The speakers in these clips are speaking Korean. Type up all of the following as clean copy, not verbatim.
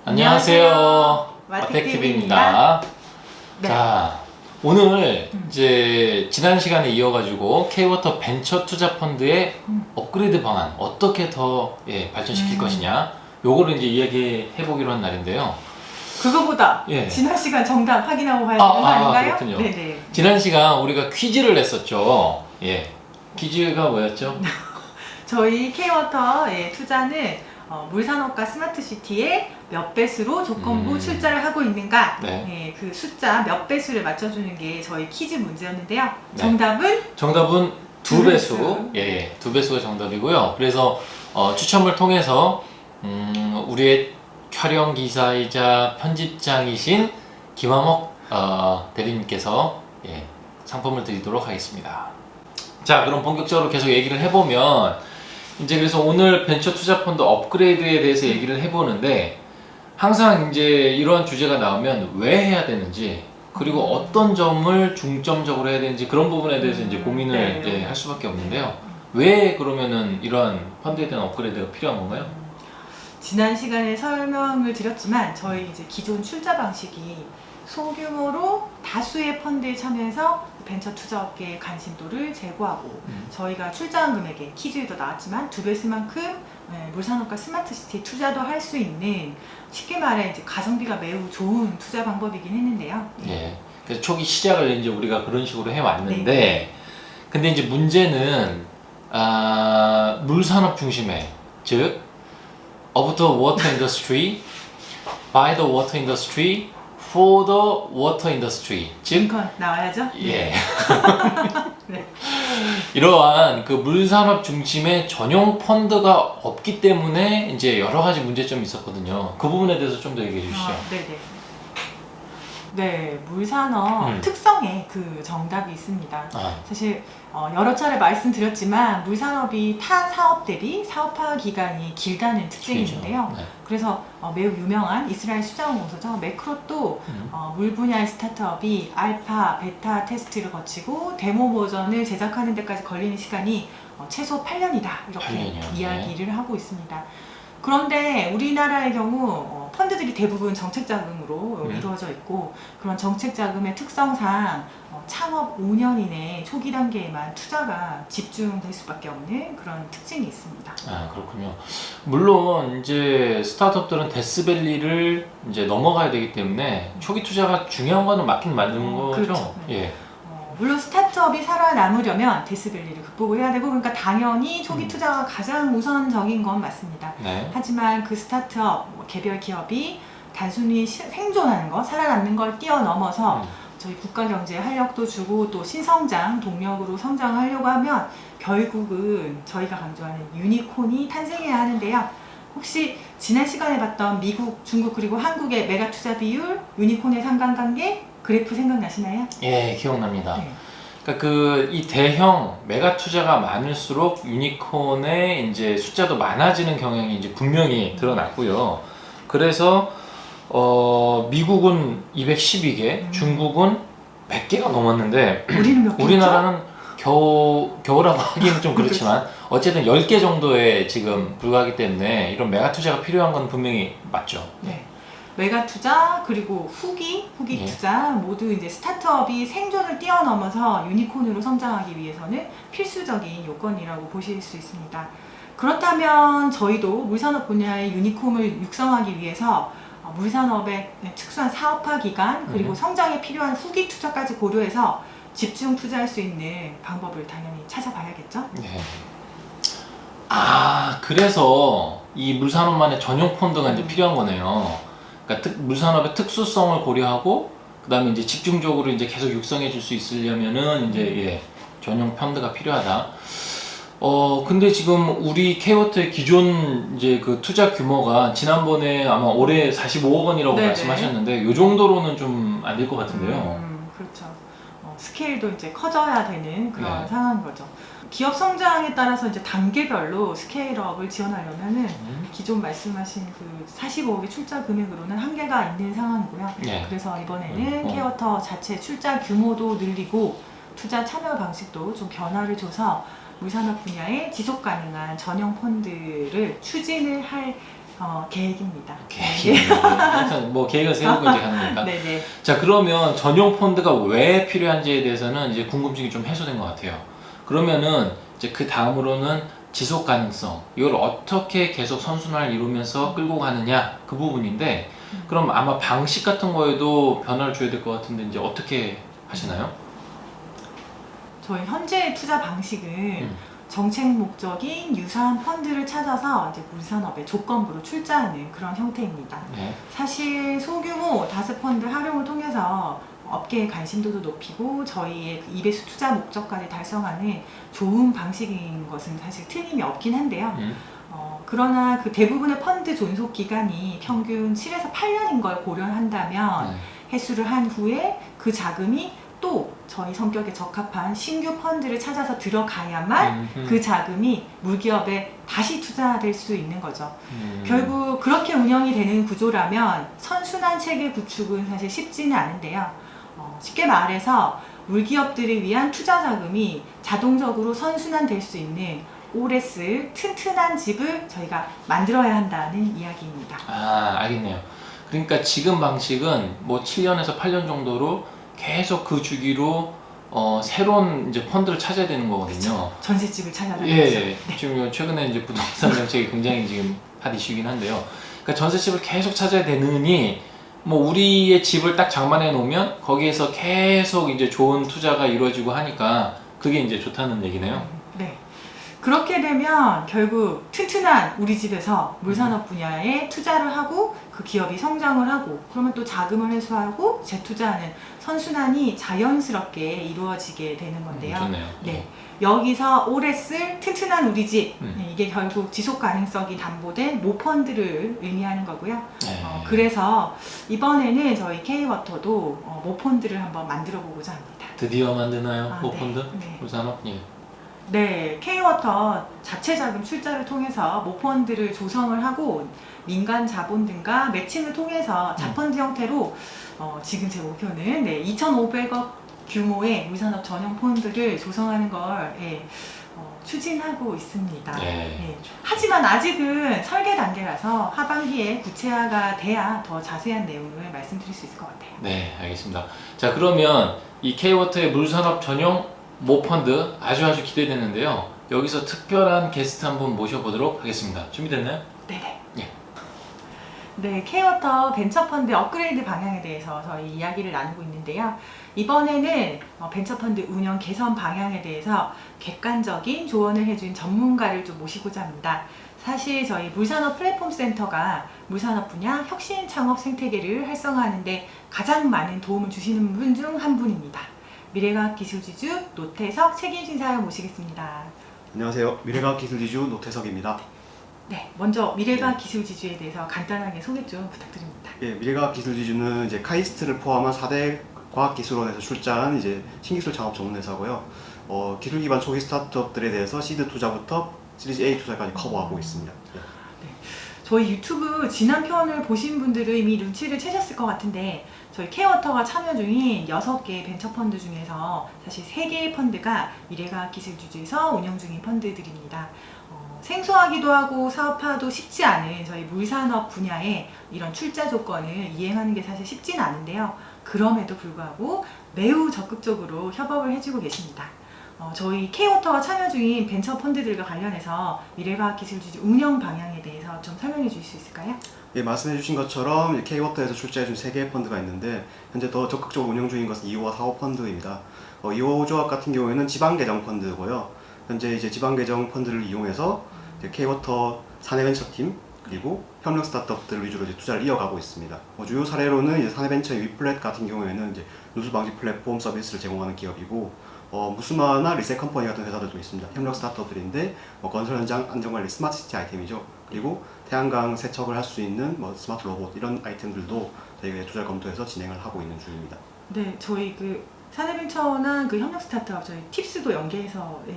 안녕하세요. 와텍TV입니다. 네. 자, 오늘 이제 지난 시간에 이어가지고 K-워터 벤처 투자 펀드의 업그레이드 방안 어떻게 더 발전시킬 것이냐, 요거를 이제 이야기해 보기로 한 날인데요. 그거보다 지난 시간 정답 확인하고 가야 되는 거 아닌가요? 그렇군요. 네네. 지난 시간 우리가 퀴즈를 냈었죠. 퀴즈가 뭐였죠? 저희 K-워터의 투자는 물산업과 스마트시티에 몇 배수로 조건부 출자를 하고 있는가, 그 숫자 몇 배수를 맞춰주는 게 저희 퀴즈 문제였는데요. 정답은 두 배수. 두 배수가 정답이고요. 그래서 추첨을 통해서 우리의 촬영 기사이자 편집장이신 김화목 대리님께서 상품을 드리도록 하겠습니다. 자, 그럼 본격적으로 계속 얘기를 해보면, 이제 그래서 오늘 벤처 투자 펀드 업그레이드에 대해서 얘기를 해보는데, 항상 이제 이러한 주제가 나오면 왜 해야 되는지, 그리고 어떤 점을 중점적으로 해야 되는지, 그런 부분에 대해서 이제 고민을 이제 할 수밖에 없는데요. 왜 그러면은 이러한 펀드에 대한 업그레이드가 필요한 건가요? 지난 시간에 설명을 드렸지만, 저희 이제 기존 출자 방식이 소규모로 다수의 펀드에 참여해서 벤처 투자업계의 관심도를 제고하고, 저희가 출자한 금액에 퀴즈에도 나왔지만 2배수만큼 물산업과 스마트시티 투자도 할 수 있는, 쉽게 말해 이제 가성비가 매우 좋은 투자 방법이긴 했는데요. 그래서 초기 시작을 이제 우리가 그런 식으로 해왔는데, 근데 이제 문제는 물산업 중심의, 즉 of the water industry, by the water industry, for the water industry. 즉, 나와야죠? 네. 이러한 그 물산업 중심의 전용 펀드가 없기 때문에 이제 여러 가지 문제점이 있었거든요. 그 부분에 대해서 좀 더 얘기해 주시죠. 네, 물산업 특성에 그 정답이 있습니다. 사실 여러 차례 말씀드렸지만 물산업이 타 사업 대비 사업화 기간이 길다는 특징이 있는데요. 그래서 매우 유명한 이스라엘 수자원공사죠. 매크롯도 물 분야의 스타트업이 알파, 베타 테스트를 거치고 데모 버전을 제작하는 데까지 걸리는 시간이 최소 8년이다 이렇게 이야기를 하고 있습니다. 그런데 우리나라의 경우 펀드들이 대부분 정책 자금으로 이루어져 있고, 그런 정책 자금의 특성상 창업 5년 이내 초기 단계에만 투자가 집중될 수밖에 없는 그런 특징이 있습니다. 그렇군요. 물론 이제 스타트업들은 데스밸리를 이제 넘어가야 되기 때문에 초기 투자가 중요한 거는 맞긴 맞는 거죠. 그렇죠. 물론 스타트업이 살아남으려면 데스밸리를 극복을 해야 되고, 그러니까 당연히 초기 투자가 가장 우선적인 건 맞습니다. 하지만 그 스타트업, 개별 기업이 단순히 생존하는 것, 살아남는 걸 뛰어넘어서 저희 국가 경제에 활력도 주고 또 신성장 동력으로 성장하려고 하면 결국은 저희가 강조하는 유니콘이 탄생해야 하는데요. 혹시 지난 시간에 봤던 미국, 중국 그리고 한국의 메가 투자 비율, 유니콘의 상관관계 그래프 생각나시나요? 기억납니다. 그러니까 이 대형 메가 투자가 많을수록 유니콘의 이제 숫자도 많아지는 경향이 이제 분명히 드러났고요. 그래서 미국은 212개, 중국은 100개가 넘었는데 우리는 몇 개? 우리나라는 겨우라고 하기는 좀 그렇지만 어쨌든 10개 정도에 지금 불과하기 때문에 이런 메가 투자가 필요한 건 분명히 맞죠. 메가 투자 그리고 후기 투자 모두 이제 스타트업이 생존을 뛰어넘어서 유니콘으로 성장하기 위해서는 필수적인 요건이라고 보실 수 있습니다. 그렇다면 저희도 물산업 분야의 유니콘을 육성하기 위해서 물산업의 특수한 사업화 기간 그리고 성장에 필요한 후기 투자까지 고려해서 집중 투자할 수 있는 방법을 당연히 찾아봐야겠죠? 그래서 이 물산업만의 전용 펀드가 이제 필요한 거네요. 그러니까 물산업의 특수성을 고려하고 그다음에 이제 집중적으로 이제 계속 육성해 줄 수 있으려면은 이제 전용 펀드가 필요하다. 근데 지금 우리 K-워터의 기존 이제 그 투자 규모가 지난번에 아마 올해 45억 원이라고 말씀하셨는데 요 정도로는 좀 안 될 것 같은데요. 그렇죠. 스케일도 이제 커져야 되는 그런 네. 상황인 거죠. 기업 성장에 따라서 이제 단계별로 스케일업을 지원하려면은 기존 말씀하신 그 45억의 출자 금액으로는 한계가 있는 상황이고요. 네. 그래서 이번에는 K워터 자체 출자 규모도 늘리고 투자 참여 방식도 좀 변화를 줘서 물산업 분야의 지속 가능한 전용 펀드를 추진을 할 계획입니다. 항상 뭐 계획을 세우고 이제 가는 거니까. 네네. 자, 그러면 전용 펀드가 왜 필요한지에 대해서는 이제 궁금증이 좀 해소된 것 같아요. 그러면은 이제 그 다음으로는 지속 가능성, 이걸 어떻게 계속 선순환을 이루면서 끌고 가느냐, 그 부분인데, 그럼 아마 방식 같은 거에도 변화를 줘야 될 것 같은데 이제 어떻게 하시나요? 저희 현재 투자 방식은 정책 목적인 유사한 펀드를 찾아서 이제 물산업에 조건부로 출자하는 그런 형태입니다. 네. 사실 소규모 다스 펀드 활용을 통해서 업계의 관심도도 높이고 저희의 그 이베스 투자 목적까지 달성하는 좋은 방식인 것은 사실 틀림이 없긴 한데요. 그러나 그 대부분의 펀드 존속 기간이 평균 7에서 8년인 걸 고려한다면 회수를 한 후에 그 자금이 또 저희 성격에 적합한 신규 펀드를 찾아서 들어가야만 그 자금이 물기업에 다시 투자될 수 있는 거죠. 결국 그렇게 운영이 되는 구조라면 선순환 체계 구축은 사실 쉽지는 않은데요. 쉽게 말해서 물기업들을 위한 투자 자금이 자동적으로 선순환될 수 있는 오래 쓸 튼튼한 집을 저희가 만들어야 한다는 이야기입니다. 아, 알겠네요. 그러니까 지금 방식은 뭐 7년에서 8년 정도로 계속 그 주기로 새로운 이제 펀드를 찾아야 되는 거거든요. 전셋집을 찾아다니죠. 예, 지금 최근에 이제 부동산 정책이 굉장히 지금 핫 이슈긴 한데요. 그러니까 전셋집을 계속 찾아야 되느니 뭐 우리의 집을 딱 장만해 놓으면 거기에서 계속 이제 좋은 투자가 이루어지고 하니까 그게 이제 좋다는 얘기네요. 네. 그렇게 되면 결국 튼튼한 우리 집에서 물산업 분야에 투자를 하고 그 기업이 성장을 하고 그러면 또 자금을 회수하고 재투자하는 선순환이 자연스럽게 이루어지게 되는 건데요. 좋네요. 네. 여기서 오래 쓸 튼튼한 우리 집 이게 결국 지속 가능성이 담보된 모펀드를 의미하는 거고요. 그래서 이번에는 저희 K워터도 모펀드를 한번 만들어 보고자 합니다. 드디어 만드나요? 모펀드? 네. 물산업? 예. 네, K워터 자체 자금 출자를 통해서 모펀드를 조성을 하고 민간 자본 등과 매칭을 통해서 자펀드 형태로 지금 제 목표는 2,500억 규모의 물산업 전용 펀드를 조성하는 걸 추진하고 있습니다. 네. 하지만 아직은 설계 단계라서 하반기에 구체화가 돼야 더 자세한 내용을 말씀드릴 수 있을 것 같아요. 네, 알겠습니다. 자, 그러면 이 K워터의 물산업 전용 모펀드 아주 기대되는데요. 여기서 특별한 게스트 한분 모셔보도록 하겠습니다. 준비됐나요? 네네. 예. 네, K워터 벤처펀드 업그레이드 방향에 대해서 저희 이야기를 나누고 있는데요. 이번에는 벤처펀드 운영 개선 방향에 대해서 객관적인 조언을 해준 전문가를 좀 모시고자 합니다. 사실 저희 물산업 플랫폼 센터가 물산업 분야 혁신 창업 생태계를 활성화하는데 가장 많은 도움을 주시는 분 중 한 분입니다. 미래과학기술지주 노태석 책임심사위원 모시겠습니다. 안녕하세요. 미래과학기술지주 노태석입니다. 네, 먼저 미래과학기술지주에 대해서 간단하게 소개 좀 부탁드립니다. 예, 미래과학기술지주는 이제 카이스트를 포함한 4대 과학기술원에서 출자한 이제 신기술 창업 전문 회사고요. 기술 기반 초기 스타트업들에 대해서 시드 투자부터 시리즈 A 투자까지 커버하고 있습니다. 예. 저희 유튜브 지난 편을 보신 분들은 이미 눈치를 채셨을 것 같은데 저희 K워터가 참여 중인 6개 벤처펀드 중에서 사실 3개의 펀드가 미래과학기술주주에서 운영 중인 펀드들입니다. 생소하기도 하고 사업화도 쉽지 않은 저희 물산업 분야에 이런 출자 조건을 이행하는 게 사실 쉽지는 않은데요. 그럼에도 불구하고 매우 적극적으로 협업을 해주고 계십니다. 저희 K워터가 참여 중인 벤처 펀드들과 관련해서 미래과학기술주주 운영 방향에 대해서 좀 설명해 주실 수 있을까요? 예, 말씀해 주신 것처럼 K워터에서 출자해 준 3개의 펀드가 있는데 현재 더 적극적으로 운영 중인 것은 2호와 4호 펀드입니다. 2호 조합 같은 경우에는 지방계정 펀드고요. 현재 이제 지방계정 펀드를 이용해서 K워터 사내벤처팀 그리고 협력 스타트업들 위주로 이제 투자를 이어가고 있습니다. 주요 사례로는 이제 사내벤처의 위플랫 같은 경우에는 이제 누수 방지 플랫폼 서비스를 제공하는 기업이고 무스마나 리셋 컴퍼니 같은 회사들도 있습니다. 협력 스타트업들인데 건설 현장 안전관리 스마트 시티 아이템이죠. 그리고 태양광 세척을 할 수 있는 스마트 로봇 이런 아이템들도 저희가 투자 검토해서 진행을 하고 있는 중입니다. 네, 저희 사내벤처나 그 협력 스타트업 저희 팁스도 연계해서 예,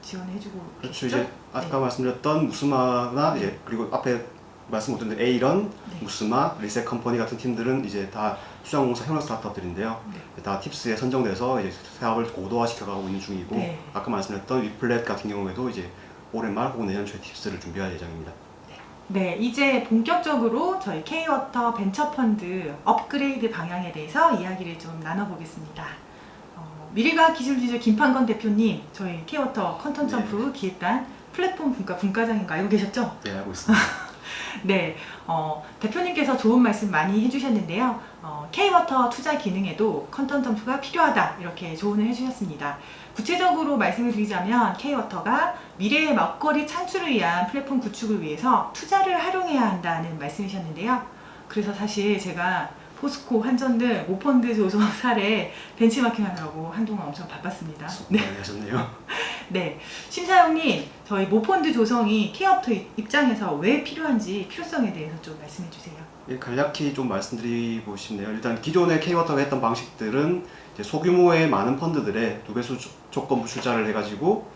지원해주고 그렇죠. 있죠? 이제 아까 말씀드렸던 무스마나 이제 그리고 앞에 말씀 못 드렸는데 에이런, 무스마, 리셋 컴퍼니 같은 팀들은 이제 다 수자공사 협력 스타트업들인데요. 다 팁스에 선정돼서 이제 사업을 고도화시켜가고 있는 중이고 아까 말씀드렸던 위플랫 같은 경우에도 이제 올해 말 혹은 내년 초에 팁스를 준비할 예정입니다. 네, 이제 본격적으로 저희 K-워터 벤처펀드 업그레이드 방향에 대해서 이야기를 좀 나눠보겠습니다. 미래과학 기술주주 김판건 대표님, 저희 K-워터 컨턴점프 기획단 플랫폼 분과장인 거 알고 계셨죠? 네, 알고 있습니다. 네, 대표님께서 좋은 말씀 많이 해주셨는데요. K-워터 투자 기능에도 컨턴점프가 필요하다 이렇게 조언을 해주셨습니다. 구체적으로 말씀을 드리자면 K-워터가 미래의 먹거리 창출을 위한 플랫폼 구축을 위해서 투자를 활용해야 한다는 말씀이셨는데요. 그래서 사실 제가 포스코, 한전 등 모펀드 조성 사례 벤치마킹 하느라고 한동안 엄청 바빴습니다. 네, 많이 하셨네요. 네, 심사영님, 저희 모펀드 조성이 K-워터 입장에서 왜 필요한지 필요성에 대해서 좀 말씀해 주세요. 예, 간략히 좀 말씀드리고 싶네요. 일단 기존의 K-워터가 했던 방식들은 이제 소규모의 많은 펀드들의 2배수 조건부 출자를 해가지고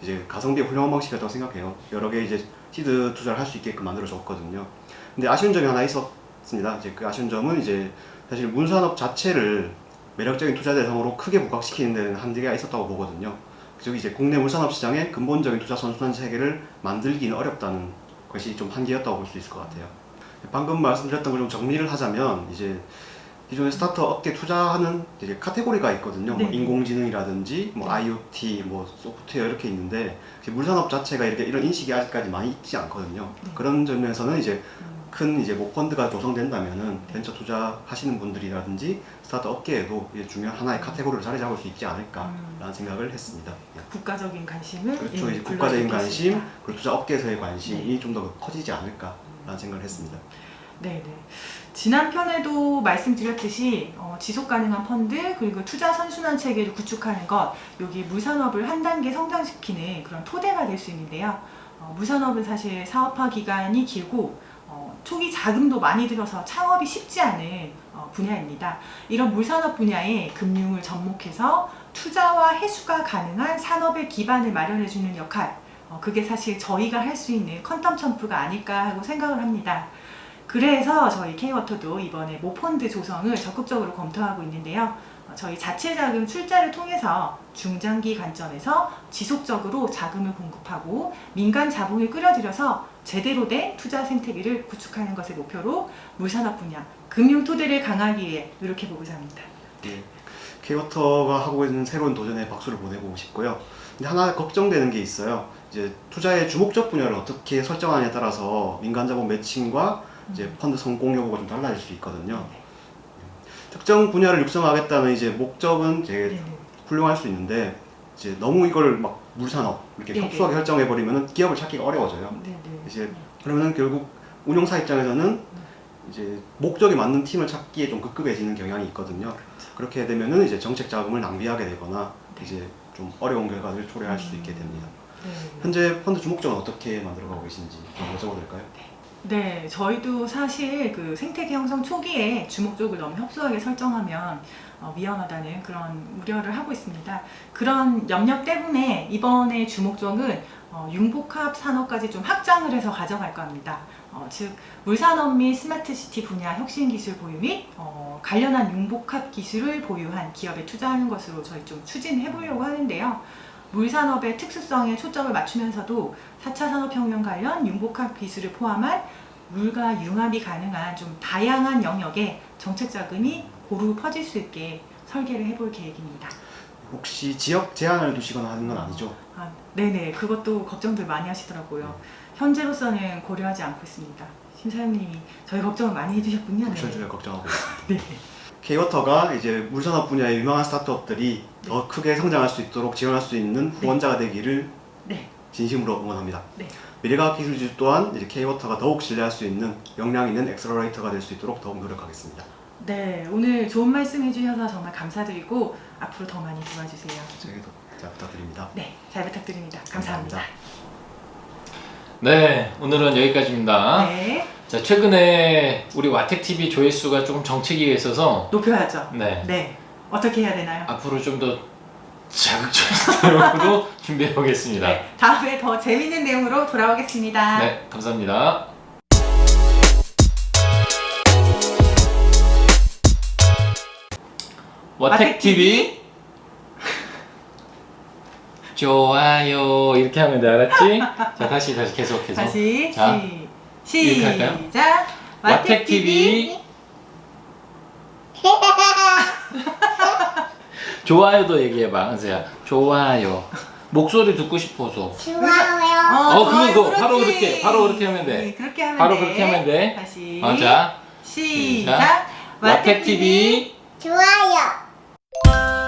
이제 가성비의 훌륭한 방식이었다고 생각해요. 여러 개 이제 시드 투자를 할 수 있게끔 만들어줬거든요. 근데 아쉬운 점이 하나 있었습니다. 이제 그 아쉬운 점은 이제 사실 문산업 자체를 매력적인 투자 대상으로 크게 부각시키는 데는 한계가 있었다고 보거든요. 즉 이제 국내 물산업 시장의 근본적인 투자 선순환 체계를 만들기는 어렵다는 것이 좀 한계였다고 볼 수 있을 것 같아요. 방금 말씀드렸던 걸 좀 정리를 하자면 이제 기존의 스타트업 업계 투자하는 이제 카테고리가 있거든요. 뭐 인공지능이라든지 뭐 IoT, 뭐 소프트웨어 이렇게 있는데 물산업 자체가 이렇게 이런 인식이 아직까지 많이 있지 않거든요. 그런 점에서는 이제 큰 이제 뭐 펀드가 조성된다면은 벤처 투자하시는 분들이라든지 스타트업 업계에도 이제 중요한 하나의 카테고리로 자리 잡을 수 있지 않을까라는 생각을 했습니다. 국가적인 관심을 그렇죠. 이제 국가적인 관심 그리고 투자 업계에서의 관심이 좀 더 커지지 않을까라는 생각을 했습니다. 네네. 지난 편에도 말씀드렸듯이 지속 가능한 펀드 그리고 투자 선순환 체계를 구축하는 것, 여기 물산업을 한 단계 성장시키는 그런 토대가 될 수 있는데요. 물산업은 사실 사업화 기간이 길고 초기 자금도 많이 들어서 창업이 쉽지 않은 분야입니다. 이런 물산업 분야에 금융을 접목해서 투자와 회수가 가능한 산업의 기반을 마련해주는 역할, 그게 사실 저희가 할 수 있는 컨텀점프가 아닐까 하고 생각을 합니다. 그래서 저희 K-워터도 이번에 모펀드 조성을 적극적으로 검토하고 있는데요. 저희 자체 자금 출자를 통해서 중장기 관점에서 지속적으로 자금을 공급하고 민간 자본을 끌어들여서 제대로 된 투자 생태계를 구축하는 것을 목표로 물산업 분야, 금융 토대를 강화하기 위해 노력해보고자 합니다. 네. K-워터가 하고 있는 새로운 도전에 박수를 보내고 싶고요. 근데 하나 걱정되는 게 있어요. 이제 투자의 주목적 분야를 어떻게 설정하느냐에 따라서 민간 자본 매칭과 이제 펀드 성공 여부가 좀 달라질 수 있거든요. 특정 분야를 육성하겠다는 이제 목적은 되게 훌륭할 수 있는데 이제 너무 이걸 막 물산업 이렇게 협소하게 설정해 버리면은 기업을 찾기가 어려워져요. 이제 그러면은 결국 운용사 입장에서는 이제 목적에 맞는 팀을 찾기에 좀 급급해지는 경향이 있거든요. 그렇게 되면은 이제 정책 자금을 낭비하게 되거나 이제 좀 어려운 결과를 초래할 수 있게 됩니다. 현재 펀드 주목적은 어떻게 만들어가고 계신지 좀 여쭤봐도 될까요? 네, 저희도 사실 그 생태계 형성 초기에 주목적을 너무 협소하게 설정하면 위험하다는 그런 우려를 하고 있습니다. 그런 염려 때문에 이번에 주목적은 융복합 산업까지 좀 확장을 해서 가져갈까 합니다. 즉 물산업 및 스마트시티 분야 혁신 기술 보유 및 관련한 융복합 기술을 보유한 기업에 투자하는 것으로 저희 좀 추진해 보려고 하는데요. 물산업의 특수성에 초점을 맞추면서도 4차 산업혁명 관련 융복합 기술을 포함한 물과 융합이 가능한 좀 다양한 영역에 정책 자금이 고루 퍼질 수 있게 설계를 해볼 계획입니다. 혹시 지역 제한을 두시거나 하는 건 아니죠? 네네, 그것도 걱정들 많이 하시더라고요. 현재로서는 고려하지 않고 있습니다. 심사위원님이 저희 걱정을 많이 해주셨군요. 그렇죠, 저희가 걱정하고 있습니다. 네. K-워터가 이제 물산업 분야의 유망한 스타트업들이 더 크게 성장할 수 있도록 지원할 수 있는 후원자가 되기를 진심으로 응원합니다. 미래과학 기술주 또한 이제 K-워터가 더욱 신뢰할 수 있는 역량 있는 엑셀러레이터가 될 수 있도록 더욱 노력하겠습니다. 네, 오늘 좋은 말씀 해주셔서 정말 감사드리고 앞으로 더 많이 도와주세요. 저희도 잘 부탁드립니다. 네, 잘 부탁드립니다. 감사합니다. 네, 오늘은 여기까지입니다. 네. 자, 최근에 우리 와텍TV 조회수가 조금 정체기에 있어서 높여야죠. 네. 네. 어떻게 해야 되나요? 앞으로 좀 더 자극적인 내용으로 준비해 보겠습니다. 네, 다음에 더 재밌는 내용으로 돌아오겠습니다. 네, 감사합니다. 와텍TV 좋아요 이렇게 하면 돼, 알았지? 자, 다시 계속해서 다시 자, 이렇게 할까요? 시작. 와텍TV 좋아요도 얘기해봐, 은서야. 좋아요. 목소리 듣고 싶어서. 좋아요. 그거 바로 그렇게 하면 돼. 네, 그렇게 하면 바로 돼. 그렇게 하면 돼. 다시 자, 시작. 와텍TV 좋아요.